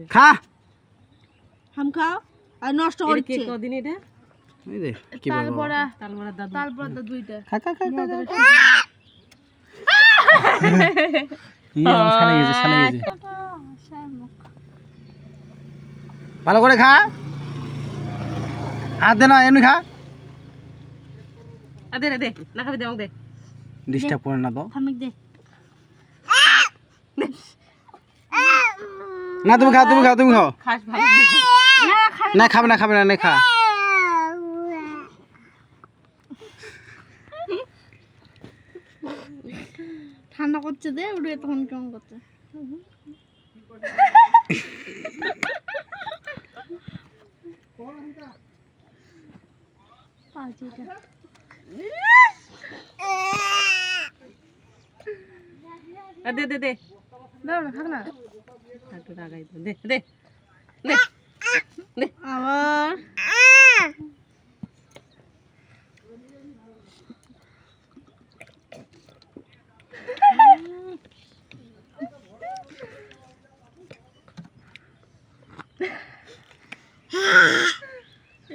খা হাম খাও আর নষ্ট হচ্ছে কদিন এটা এই দে কি বলবো তারপর তো দুইটা খা খা খা ইয়ে ছানে গেছে ভালো করে খা হাত দে না এমনি খা দে দে না খাবি দে আমাকে দে ডিস্টার্ব করে না তো থামিক দে না তুমি খাও খাস ভালো না খাবে না না খা ঠান্ডা করছে দে উড়ে তখন কেমন করছে দে দে দে দাও না থাক না একটু লাগাই দে দে দে দে আবার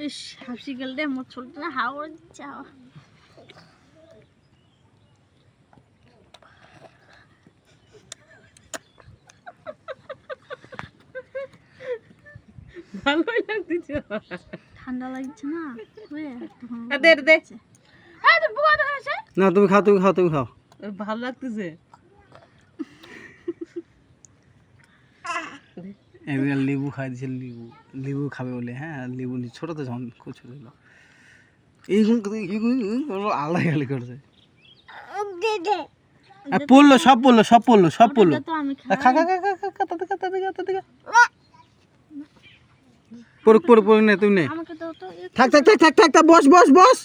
ইস হাসি গেল রে মোর ছোটটা হাওড় যাওয়া ভালোই লাগতেছে ঠান্ডা লাগছে না দে দে এই তো বুয়া তো আছে না তুমি খাও ভালো লাগতেছে এবার লেবু খাই দিছে লেবু খাবে বলে হ্যাঁ লেবু ছোট তো যখন খুব ছোট ছিল এই আলাদা করছে পড়লো সব পড়লো তো আমি খা পড়ুক নে তুমি নে আমাকে তো থাক বস